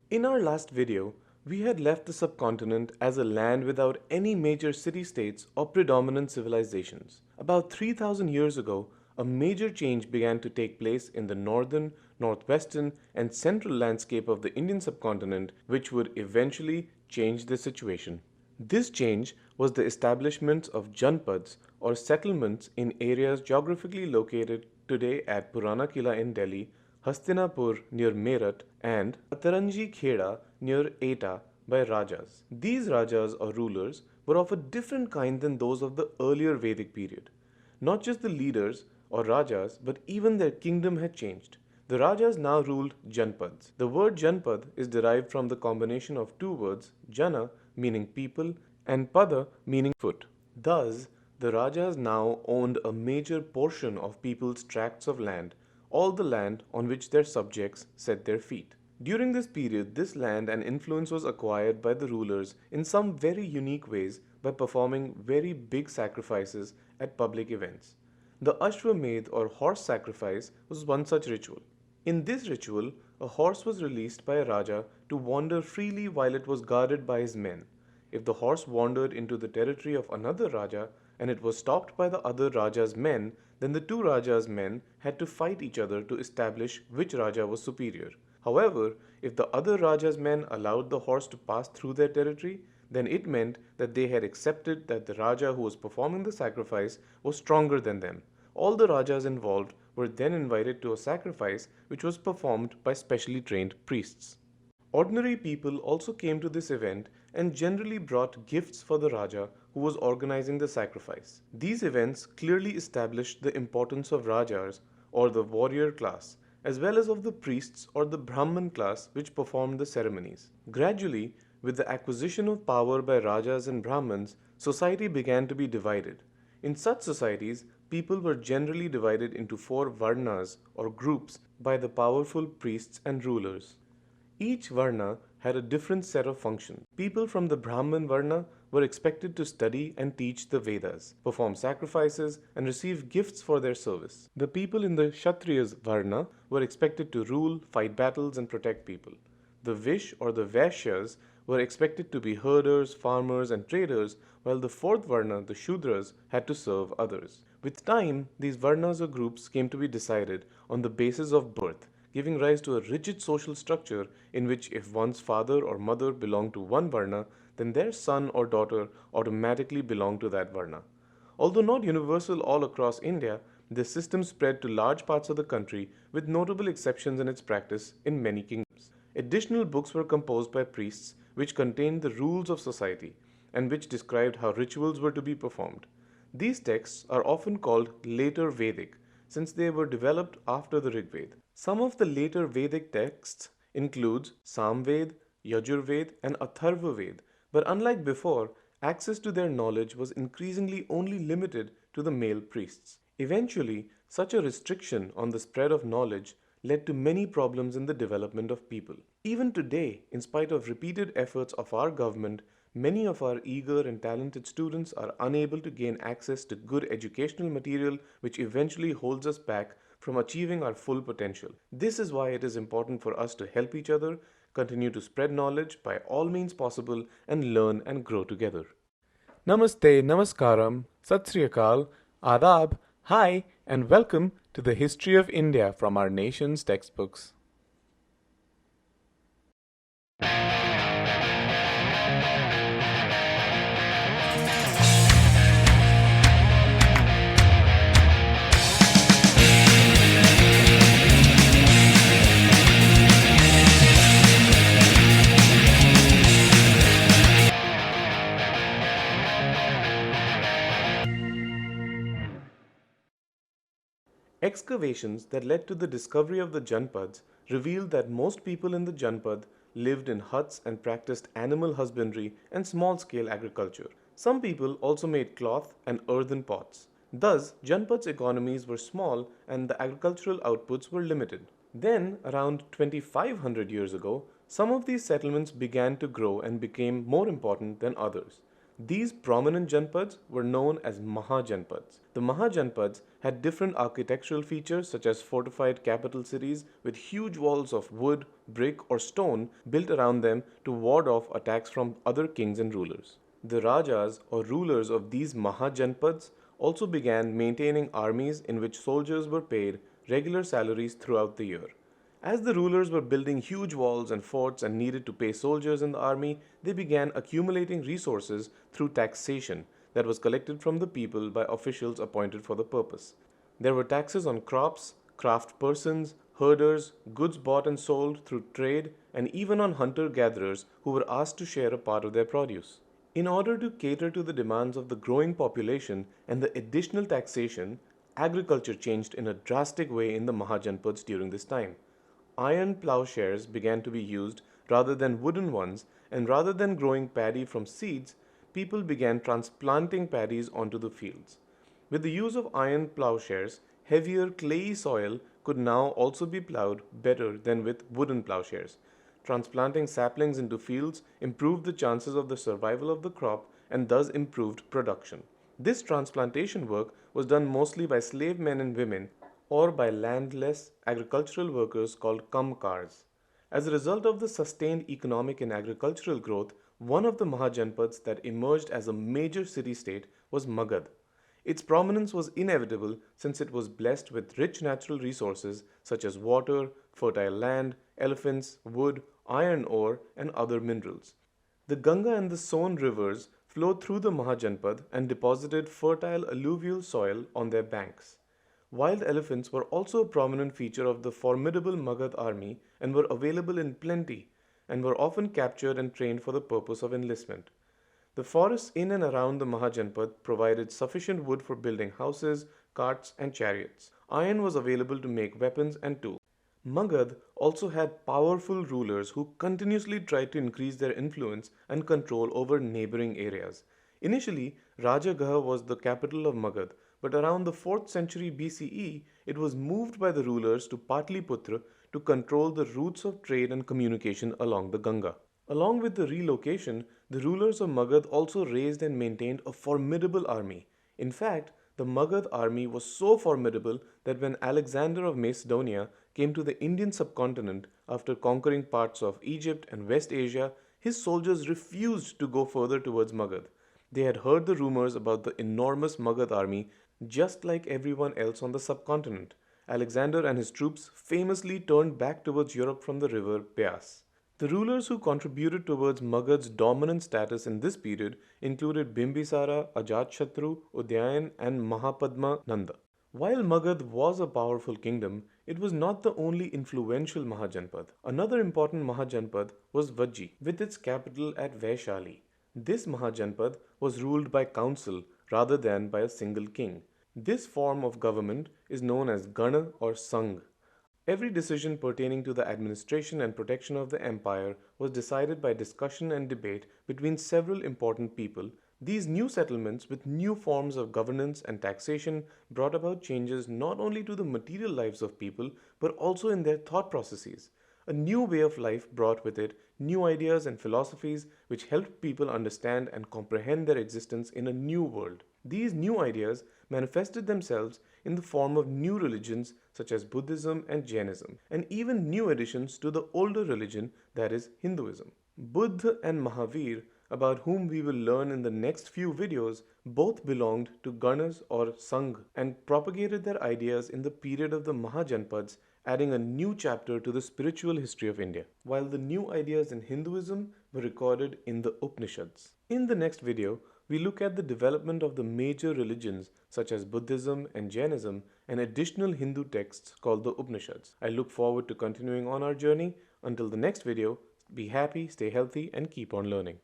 In our last video, we had left the subcontinent as a land without any major city-states or predominant civilizations. About 3,000 years ago, a major change began to take place in the northern, northwestern, and central landscape of the Indian subcontinent, which would eventually change the situation. This change was the establishment of janpads or settlements in areas geographically located today at Purana Kila in Delhi, Hastinapur near Meerut, and Ataranji Kheda near Eta by Rajas. These Rajas or rulers were of a different kind than those of the earlier Vedic period. Not just the leaders or Rajas, but even their kingdom had changed. The Rajas now ruled Janpads. The word Janpad is derived from the combination of two words, Jana meaning people and Pada meaning foot. Thus, the Rajas now owned a major portion of people's tracts of land, all the land on which their subjects set their feet. During this period, this land and influence was acquired by the rulers in some very unique ways by performing very big sacrifices at public events. The Ashwamedh or horse sacrifice was one such ritual. In this ritual, a horse was released by a Raja to wander freely while it was guarded by his men. If the horse wandered into the territory of another Raja and it was stopped by the other Raja's men, then the two Rajas' men had to fight each other to establish which Raja was superior. However, if the other Raja's men allowed the horse to pass through their territory, then it meant that they had accepted that the Raja who was performing the sacrifice was stronger than them. All the Rajas involved were then invited to a sacrifice which was performed by specially trained priests. Ordinary people also came to this event and generally brought gifts for the Raja who was organizing the sacrifice. These events clearly established the importance of Rajas or the warrior class, as well as of the priests or the Brahman class which performed the ceremonies. Gradually, with the acquisition of power by Rajas and Brahmins, society began to be divided. In such societies, people were generally divided into four varnas or groups by the powerful priests and rulers. Each varna had a different set of functions. People from the Brahman varna were expected to study and teach the Vedas, perform sacrifices, and receive gifts for their service. The people in the Kshatriyas varna were expected to rule, fight battles, and protect people. The Vish or the Vaishyas were expected to be herders, farmers, and traders, while the fourth varna, the Shudras, had to serve others. With time, these varnas or groups came to be decided on the basis of birth, giving rise to a rigid social structure in which if one's father or mother belonged to one varna, then their son or daughter automatically belonged to that varna. Although not universal all across India, this system spread to large parts of the country with notable exceptions in its practice in many kingdoms. Additional books were composed by priests which contained the rules of society and which described how rituals were to be performed. These texts are often called later Vedic since they were developed after the Rig Veda. Some of the later Vedic texts include Samved, Yajurved, and Atharvaved, but unlike before, access to their knowledge was increasingly only limited to the male priests. Eventually, such a restriction on the spread of knowledge led to many problems in the development of people. Even today, in spite of repeated efforts of our government, many of our eager and talented students are unable to gain access to good educational material which eventually holds us back from achieving our full potential. This is why it is important for us to help each other, continue to spread knowledge by all means possible, and learn and grow together. Namaste, Namaskaram, Sat Sri Akal, Adab, hi, and welcome to the History of India from our nation's textbooks. Excavations that led to the discovery of the Janpads revealed that most people in the Janpad lived in huts and practiced animal husbandry and small-scale agriculture. Some people also made cloth and earthen pots. Thus, Janpad's economies were small and the agricultural outputs were limited. Then, around 2500 years ago, some of these settlements began to grow and became more important than others. These prominent Janpads were known as Mahajanpads. The Mahajanpads had different architectural features such as fortified capital cities with huge walls of wood, brick, or stone built around them to ward off attacks from other kings and rulers. The Rajas or rulers of these Mahajanpads also began maintaining armies in which soldiers were paid regular salaries throughout the year. As the rulers were building huge walls and forts and needed to pay soldiers in the army, they began accumulating resources through taxation that was collected from the people by officials appointed for the purpose. There were taxes on crops, craft persons, herders, goods bought and sold through trade, and even on hunter-gatherers who were asked to share a part of their produce. In order to cater to the demands of the growing population and the additional taxation, agriculture changed in a drastic way in the Mahajanpads during this time. Iron plowshares began to be used rather than wooden ones, and rather than growing paddy from seeds, people began transplanting paddies onto the fields. With the use of iron plowshares, heavier clayey soil could now also be plowed better than with wooden plowshares. Transplanting saplings into fields improved the chances of the survival of the crop and thus improved production. This transplantation work was done mostly by slave men and women or by landless agricultural workers called kamkars. As a result of the sustained economic and agricultural growth, one of the Mahajanpads that emerged as a major city-state was Magad. Its prominence was inevitable since it was blessed with rich natural resources such as water, fertile land, elephants, wood, iron ore, and other minerals. The Ganga and the Son rivers flowed through the Mahajanpad and deposited fertile alluvial soil on their banks. Wild elephants were also a prominent feature of the formidable Magad army and were available in plenty and were often captured and trained for the purpose of enlistment. The forests in and around the Mahajanpad provided sufficient wood for building houses, carts, and chariots. Iron was available to make weapons and tools. Magad also had powerful rulers who continuously tried to increase their influence and control over neighboring areas. Initially, Rajagaha was the capital of Magad, but around the 4th century BCE, it was moved by the rulers to Patliputra to control the routes of trade and communication along the Ganga. Along with the relocation, the rulers of Magad also raised and maintained a formidable army. In fact, the Magad army was so formidable that when Alexander of Macedonia came to the Indian subcontinent after conquering parts of Egypt and West Asia, his soldiers refused to go further towards Magad. They had heard the rumors about the enormous Magad army just like everyone else on the subcontinent. Alexander and his troops famously turned back towards Europe from the river Beas. The rulers who contributed towards Magad's dominant status in this period included Bimbisara, Ajatshatru, Udayan, and Mahapadma Nanda. While Magad was a powerful kingdom, it was not the only influential Mahajanpad. Another important Mahajanpad was Vajji, with its capital at Vaishali. This Mahajanpad was ruled by council rather than by a single king. This form of government is known as Gana or Sangh. Every decision pertaining to the administration and protection of the empire was decided by discussion and debate between several important people. These new settlements with new forms of governance and taxation brought about changes not only to the material lives of people but also in their thought processes. A new way of life brought with it new ideas and philosophies which helped people understand and comprehend their existence in a new world. These new ideas manifested themselves in the form of new religions such as Buddhism and Jainism, and even new additions to the older religion that is Hinduism. Buddha and Mahavir, about whom we will learn in the next few videos, both belonged to Ganas or Sangh and propagated their ideas in the period of the Mahajanpads, adding a new chapter to the spiritual history of India, while the new ideas in Hinduism were recorded in the Upanishads. In the next video, we look at the development of the major religions such as Buddhism and Jainism and additional Hindu texts called the Upanishads. I look forward to continuing on our journey. Until the next video, be happy, stay healthy, and keep on learning.